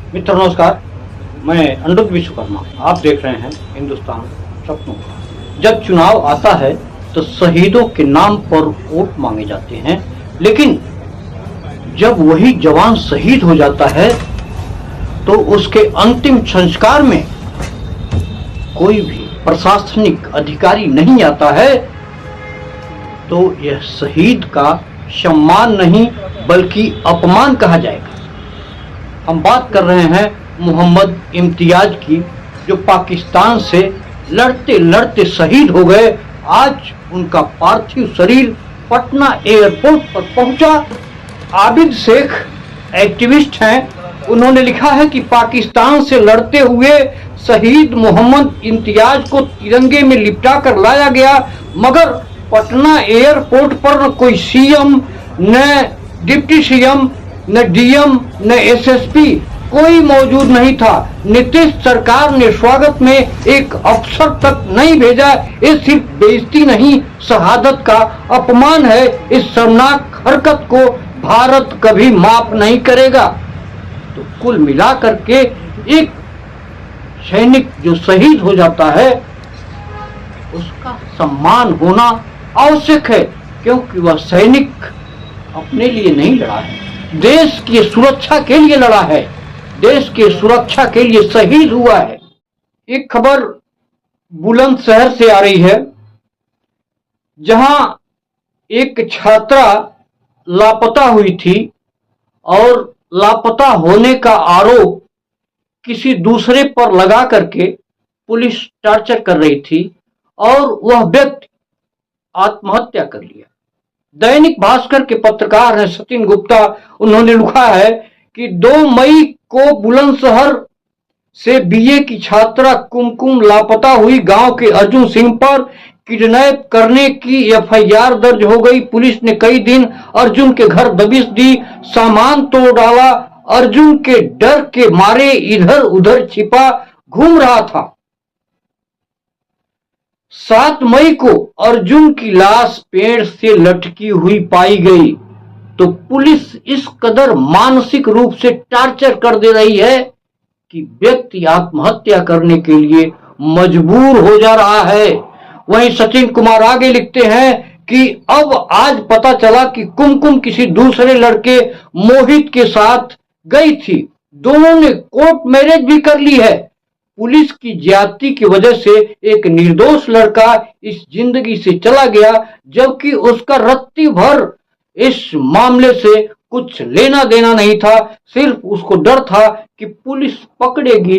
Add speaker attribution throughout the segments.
Speaker 1: मित्र नमस्कार, मैं अनिरुद्ध विश्वकर्मा। आप देख रहे हैं हिंदुस्तान सपनों का। जब चुनाव आता है तो शहीदों के नाम पर वोट मांगे जाते हैं, लेकिन जब वही जवान शहीद हो जाता है तो उसके अंतिम संस्कार में कोई भी प्रशासनिक अधिकारी नहीं आता है, तो यह शहीद का सम्मान नहीं बल्कि अपमान कहा जाएगा। हम बात कर रहे हैं मोहम्मद इम्तियाज की, जो पाकिस्तान से लड़ते लड़ते शहीद हो गए। आज उनका पार्थिव शरीर पटना एयरपोर्ट पर पहुंचा। आबिद शेख एक्टिविस्ट हैं, उन्होंने लिखा है कि पाकिस्तान से लड़ते हुए शहीद मोहम्मद इम्तियाज को तिरंगे में लिपटा कर लाया गया, मगर पटना एयरपोर्ट पर न कोई सीएम, न डिप्टी सीएम, न डीएम, न एसएसपी कोई मौजूद नहीं था। नीतीश सरकार ने स्वागत में एक अफसर तक नहीं भेजा। ये सिर्फ बेइज्जती नहीं, शहादत का अपमान है। इस शर्मनाक हरकत को भारत कभी माफ नहीं करेगा। तो कुल मिलाकर के एक सैनिक जो शहीद हो जाता है उसका सम्मान होना आवश्यक है, क्योंकि वह सैनिक अपने लिए नहीं लड़ा है, देश की सुरक्षा के लिए लड़ा है, देश की सुरक्षा के लिए शहीद हुआ है। एक खबर बुलंदशहर से आ रही है, जहां एक छात्रा लापता हुई थी और लापता होने का आरोप किसी दूसरे पर लगा करके पुलिस टॉर्चर कर रही थी और वह व्यक्ति आत्महत्या कर लिया। दैनिक भास्कर के पत्रकार हैं सचिन गुप्ता, उन्होंने लिखा है कि 2 मई को बुलंदशहर से बीए की छात्रा कुमकुम लापता हुई। गांव के अर्जुन सिंह पर किडनैप करने की एफआईआर दर्ज हो गई। पुलिस ने कई दिन अर्जुन के घर दबिश दी, सामान तोड़ डाला। अर्जुन के डर के मारे इधर उधर छिपा घूम रहा था। 7 मई को अर्जुन की लाश पेड़ से लटकी हुई पाई गई। तो पुलिस इस कदर मानसिक रूप से टॉर्चर कर दे रही है कि व्यक्ति आत्महत्या करने के लिए मजबूर हो जा रहा है। वहीं सचिन कुमार आगे लिखते हैं कि अब आज पता चला कि कुमकुम किसी दूसरे लड़के मोहित के साथ गई थी। दोनों ने कोर्ट मैरिज भी कर ली है। पुलिस की ज्यादती की वजह से एक निर्दोष लड़का इस जिंदगी से चला गया, जबकि उसका रत्ती भर इस मामले से कुछ लेना देना नहीं था। सिर्फ उसको डर था कि पुलिस पकड़ेगी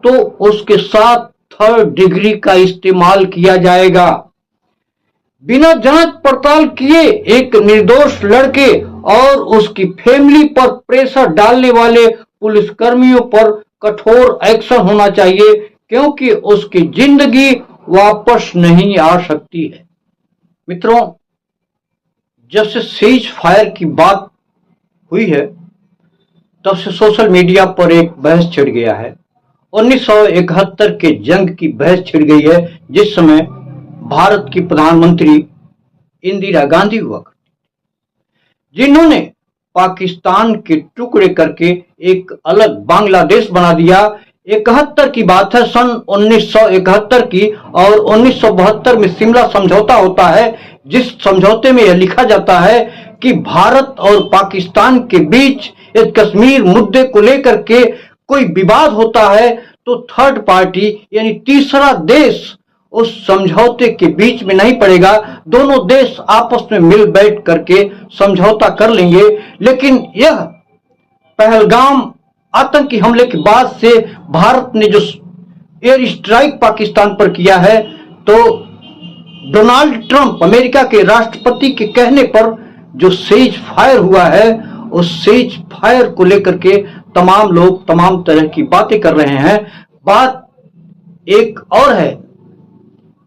Speaker 1: तो उसके साथ 3rd डिग्री का इस्तेमाल किया जाएगा। बिना जांच पड़ताल किए एक निर्दोष लड़के और उसकी फैमिली पर प्रेशर डालने वाले पुलिसकर्मियों पर कठोर एक्शन होना चाहिए, क्योंकि उसकी जिंदगी वापस नहीं आ सकती है। मित्रों, जब से सीज फायर की बात हुई है तब से सोशल मीडिया पर एक बहस छिड़ गया है। 1971 के जंग की बहस छिड़ गई है, जिस समय भारत की प्रधानमंत्री इंदिरा गांधी हुआ करती, जिन्होंने पाकिस्तान के टुकड़े करके एक अलग बांग्लादेश बना दिया। 71 की बात है, सन 1971 की, और 1972 में शिमला समझौता होता है, जिस समझौते में यह लिखा जाता है कि भारत और पाकिस्तान के बीच इस कश्मीर मुद्दे को लेकर के कोई विवाद होता है तो थर्ड पार्टी यानी तीसरा देश उस समझौते के बीच में नहीं पड़ेगा। दोनों देश आपस में मिल बैठ करके समझौता कर लेंगे। लेकिन यह पहलगाम आतंकी हमले के बाद से भारत ने जो एयर स्ट्राइक पाकिस्तान पर किया है, तो डोनाल्ड ट्रंप अमेरिका के राष्ट्रपति के कहने पर जो सीज फायर हुआ है, उस सीज फायर को लेकर के तमाम लोग तमाम तरह की बातें कर रहे हैं। बात एक और है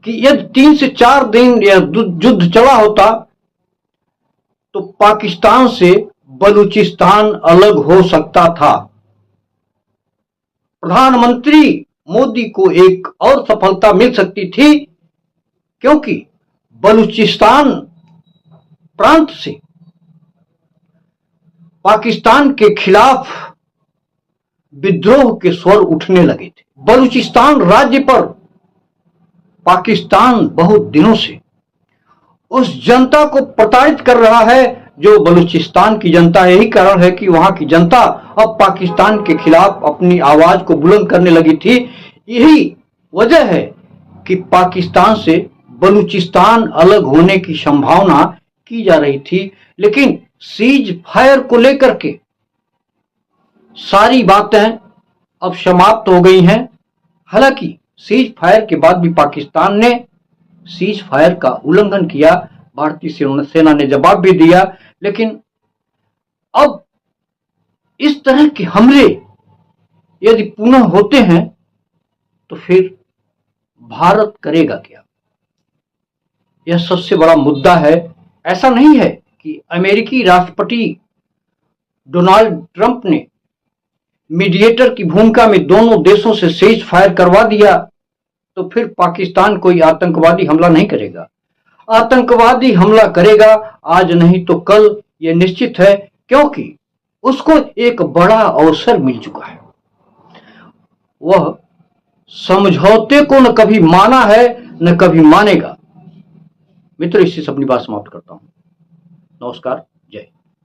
Speaker 1: कि यदि 3 से 4 दिन यह युद्ध चला होता तो पाकिस्तान से बलूचिस्तान अलग हो सकता था। प्रधानमंत्री मोदी को एक और सफलता मिल सकती थी, क्योंकि बलूचिस्तान प्रांत से पाकिस्तान के खिलाफ विद्रोह के स्वर उठने लगे थे। बलूचिस्तान राज्य पर पाकिस्तान बहुत दिनों से उस जनता को प्रताड़ित कर रहा है जो बलूचिस्तान की जनता है। यही कारण है कि वहां की जनता अब पाकिस्तान के खिलाफ अपनी आवाज को बुलंद करने लगी थी। यही वजह है कि पाकिस्तान से बलूचिस्तान अलग होने की संभावना की जा रही थी, लेकिन सीज फायर को लेकर के सारी बातें अब समाप्त हो गई हैं। हालांकि सीज फायर के बाद भी पाकिस्तान ने सीज फायर का उल्लंघन किया, भारतीय सेना ने जवाब भी दिया, लेकिन अब इस तरह के हमले यदि पुनः होते हैं तो फिर भारत करेगा क्या? यह सबसे बड़ा मुद्दा है। ऐसा नहीं है कि अमेरिकी राष्ट्रपति डोनाल्ड ट्रंप ने मीडिएटर की भूमिका में दोनों देशों से सीज फायर करवा दिया तो फिर पाकिस्तान कोई आतंकवादी हमला नहीं करेगा। आतंकवादी हमला करेगा, आज नहीं तो कल, यह निश्चित है, क्योंकि उसको एक बड़ा अवसर मिल चुका है। वह समझौते को न कभी माना है न कभी मानेगा। मित्र, इससे अपनी बात समाप्त करता हूं। नमस्कार।